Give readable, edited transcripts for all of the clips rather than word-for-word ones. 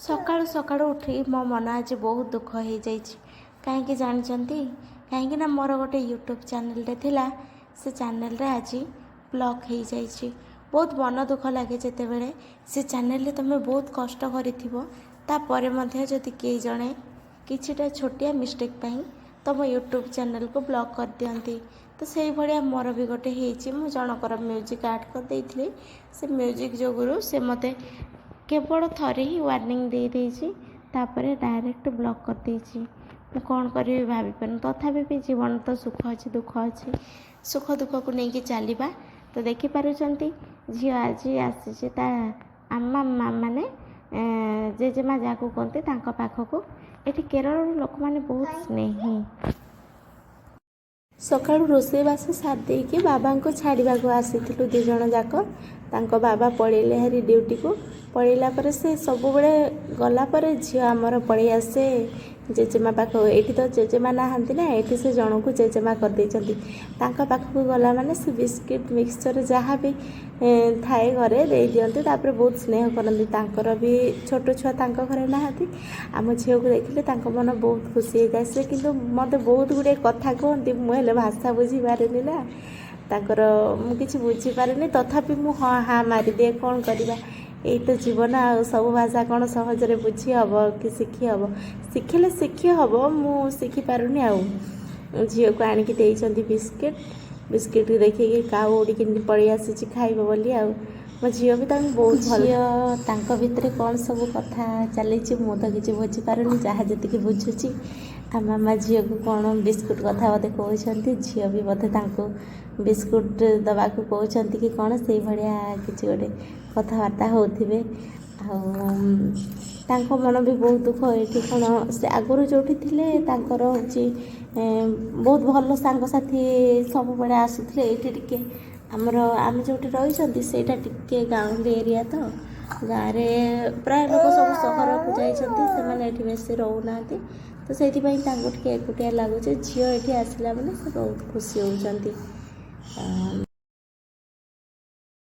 ସକାଳୁ ସକାଳୁ ଉଠି ମୋ ମନ ଆଜି ବହୁତ ଦୁଃଖ ହେଇଯାଇଛି। କାହିଁକି ଜାଣିଛନ୍ତି? କାହିଁକିନା ମୋର ଗୋଟେ ୟୁଟ୍ୟୁବ୍ ଚ୍ୟାନେଲ୍ଟେ ଥିଲା, ସେ ଚ୍ୟାନେଲ୍ରେ ଆଜି ବ୍ଲକ୍ ହେଇଯାଇଛି। ବହୁତ ମନ ଦୁଃଖ ଲାଗେ ଯେତେବେଳେ ସେ ଚ୍ୟାନେଲ୍ରେ ତୁମେ ବହୁତ କଷ୍ଟ କରିଥିବ, ତାପରେ ମଧ୍ୟ ଯଦି କେହି ଜଣେ କିଛିଟା ଛୋଟିଆ ମିଷ୍ଟେକ୍ ପାଇଁ ତୁମ ୟୁଟ୍ୟୁବ୍ ଚ୍ୟାନେଲ୍କୁ ବ୍ଲକ୍ କରିଦିଅନ୍ତି। ତ ସେଇଭଳିଆ ମୋର ବି ଗୋଟେ ହେଇଛି। ମୁଁ ଜଣଙ୍କର ମ୍ୟୁଜିକ୍ ଆଡ଼୍ କରିଦେଇଥିଲି, ସେ ମ୍ୟୁଜିକ୍ ଯୋଗୁଁ ସେ ମୋତେ କେବଳ ଥରେ ହିଁ ୱାର୍ଣ୍ଣିଂ ଦେଇଦେଇଛି, ତାପରେ ଡାଇରେକ୍ଟ ବ୍ଲକ୍ କରିଦେଇଛି। ମୁଁ କ'ଣ କରିବି ଭାବିପାରୁନି। ତଥାପି ବି ଜୀବନ ତ ସୁଖ ଅଛି ଦୁଃଖ ଅଛି, ସୁଖ ଦୁଃଖକୁ ନେଇକି ଚାଲିବା। ତ ଦେଖିପାରୁଛନ୍ତି ଝିଅ ଆଜି ଆସିଛି ତା ଆମା ମାନେ ଜେଜେମା ଯାହାକୁ କୁହନ୍ତି ତାଙ୍କ ପାଖକୁ। ଏଠି କେରଳର ଲୋକମାନେ ବହୁତ ସ୍ନେହୀ। ସକାଳୁ ରୋଷେଇବାସ ସାରି ଦେଇକି ବାବାଙ୍କୁ ଛାଡ଼ିବାକୁ ଆସିଥିଲୁ 2 ଜଣ ଯାକ। ତାଙ୍କ ବାବା ପଳେଇଲେ ହାରି ଡ୍ୟୁଟିକୁ। ପଳେଇଲା ପରେ ସେ ସବୁବେଳେ ଗଲା ପରେ ଝିଅ ଆମର ପଳେଇ ଆସେ ଜେଜେମା ପାଖକୁ। ଏଇଠି ତ ଜେଜେମା ନାହାନ୍ତି ନା, ଏଇଠି ସେ ଜଣଙ୍କୁ ଜେଜେମା କରିଦେଇଛନ୍ତି। ତାଙ୍କ ପାଖକୁ ଗଲା ମାନେ ସେ ବିସ୍କିଟ୍ ମିକ୍ସଚର୍ ଯାହା ବି ଥାଏ ଘରେ ଦେଇଦିଅନ୍ତି। ତାପରେ ବହୁତ ସ୍ନେହ କରନ୍ତି। ତାଙ୍କର ବି ଛୋଟ ଛୁଆ ତାଙ୍କ ଘରେ ନାହାନ୍ତି। ଆମ ଝିଅକୁ ଦେଖିଲେ ତାଙ୍କ ମନ ବହୁତ ଖୁସି ହେଇଥାଏ। ସେ କିନ୍ତୁ ମୋତେ ବହୁତ ଗୁଡ଼ିଏ କଥା କୁହନ୍ତି, ମୁଁ ହେଲେ ଭାଷା ବୁଝିପାରେନି ନା, ତାଙ୍କର ମୁଁ କିଛି ବୁଝିପାରେନି। ତଥାପି ମୁଁ ହଁ ହାଁ ମାରିଦିଏ। କ'ଣ କରିବା, ଏଇ ତ ଜୀବନ ଆଉ। ସବୁ ଭାଷା କ'ଣ ସହଜରେ ବୁଝି ହେବ କି ଶିଖି ହେବ? ଶିଖିଲେ ଶିଖି ହେବ, ମୁଁ ଶିଖିପାରୁନି ଆଉ। ଝିଅକୁ ଆଣିକି ଦେଇଛନ୍ତି ବିସ୍କିଟ୍ ଦେଖିକି କାଉ ଉଡ଼ିକି ପଳେଇ ଆସିଛି ଖାଇବ ବୋଲି ଆଉ। ମୋ ଝିଅ ବି ତାଙ୍କୁ ବହୁତ ଝିଅ ତାଙ୍କ ଭିତରେ କ'ଣ ସବୁ କଥା ଚାଲିଛି ମୁଁ ତ କିଛି ବୁଝିପାରୁନି। ଯାହା ଯେତିକି ବୁଝୁଛି ମାମା ଝିଅକୁ କ'ଣ ବିସ୍କୁଟ୍ କଥା ବୋଧେ କହୁଛନ୍ତି, ଝିଅ ବି ବୋଧେ ତାଙ୍କୁ ବିସ୍କୁଟ୍ ଦେବାକୁ କହୁଛନ୍ତି କି କ'ଣ, ସେଇଭଳିଆ କିଛି ଗୋଟେ କଥାବାର୍ତ୍ତା ହେଉଥିବେ। ଆଉ ତାଙ୍କ ମନ ବି ବହୁତ ଦୁଃଖ। ଏଠି କ'ଣ ସେ ଆଗରୁ ଯେଉଁଠି ଥିଲେ ତାଙ୍କର ହେଉଛି ବହୁତ ଭଲ ସାଙ୍ଗସାଥି ସବୁବେଳେ ଆସୁଥିଲେ। ଏଇଠି ଟିକେ ଆମେ ଯେଉଁଠି ରହିଛନ୍ତି ସେଇଟା ଟିକେ ଗାଉଁଲି ଏରିଆ, ତ ଗାଁରେ ପ୍ରାୟ ଲୋକ ସବୁ ସହରକୁ ଯାଇଛନ୍ତି, ସେମାନେ ଏଠି ବେଶୀ ରହୁନାହାନ୍ତି। ତ ସେଇଥିପାଇଁ ତାଙ୍କୁ ଟିକେ ଏକୁଟିଆ ଲାଗୁଛି। ଝିଅ ଏଠି ଆସିଲା ମାନେ ସେ ବହୁତ ଖୁସି ହେଉଛନ୍ତି।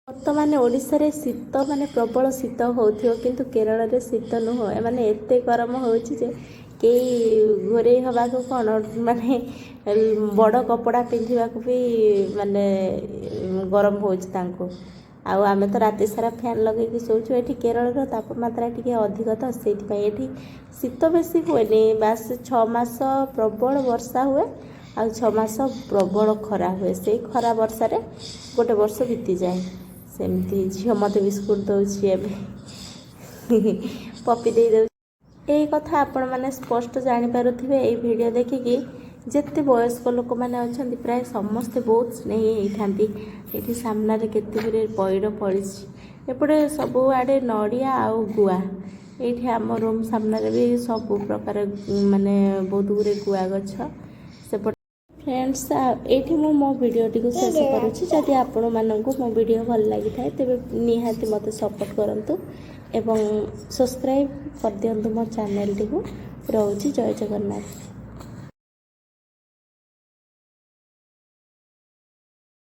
ବର୍ତ୍ତମାନ ଓଡ଼ିଶାରେ ଶୀତ ମାନେ ପ୍ରବଳ ଶୀତ ହେଉଥିବ, କିନ୍ତୁ କେରଳରେ ଶୀତ ନୁହଁ। ମାନେ ଏତେ ଗରମ ହେଉଛି ଯେ କେହି ଘୋରେଇ ହେବାକୁ କ'ଣ ମାନେ ବଡ଼ କପଡ଼ା ପିନ୍ଧିବାକୁ ବି ମାନେ ଗରମ ହେଉଛି ତାଙ୍କୁ। ଆଉ ଆମେ ତ ରାତି ସାରା ଫ୍ୟାନ୍ ଲଗେଇକି ଶୋଉଛୁ। ଏଠି କେରଳର ତାପମାତ୍ରା ଟିକେ ଅଧିକ, ତ ସେଇଥିପାଇଁ ଏଠି ଶୀତ ବେଶୀ ହୁଏନି। ବାସ୍ 6 ମାସ ପ୍ରବଳ ବର୍ଷା ହୁଏ, ଆଉ 6 ମାସ ପ୍ରବଳ ଖରା ହୁଏ। ସେଇ ଖରା ବର୍ଷାରେ ଗୋଟେ ବର୍ଷ ବିତିଯାଏ। ସେମିତି ଝିଅ ମୋତେ ବିସ୍କୁଟ୍ ଦେଉଛି, ଏବେ ପପି ଦେଇଦେଉଛି। ଏଇ କଥା ଆପଣମାନେ ସ୍ପଷ୍ଟ ଜାଣିପାରୁଥିବେ ଏଇ ଭିଡ଼ିଓ ଦେଖିକି। ଯେତେ ବୟସ୍କ ଲୋକମାନେ ଅଛନ୍ତି ପ୍ରାୟ ସମସ୍ତେ ବହୁତ ସ୍ନେହୀ ହେଇଥାନ୍ତି। ଏଠି ସାମ୍ନାରେ କେତେ ଗୁଡ଼ିଏ ପଇଡ଼ ଫଳିଛି। ଏପଟେ ସବୁଆଡ଼େ ନଡ଼ିଆ ଆଉ ଗୁଆ। ଏଇଠି ଆମ ରୁମ୍ ସାମ୍ନାରେ ବି ସବୁ ପ୍ରକାର ମାନେ ବହୁତ ଗୁଡ଼ିଏ ଗୁଆ ଗଛ। ସେପଟେ ଫ୍ରେଣ୍ଡସ୍, ଏଇଠି ମୁଁ ମୋ ଭିଡ଼ିଓଟିକୁ ଶେଷ କରୁଛି। ଯଦି ଆପଣମାନଙ୍କୁ ମୋ ଭିଡ଼ିଓ ଭଲ ଲାଗିଥାଏ ତେବେ ନିହାତି ମୋତେ ସପୋର୍ଟ କରନ୍ତୁ ଏବଂ ସବସ୍କ୍ରାଇବ୍ କରିଦିଅନ୍ତୁ ମୋ ଚ୍ୟାନେଲ୍ଟିକୁ। ରହୁଛି, ଜୟ ଜଗନ୍ନାଥ।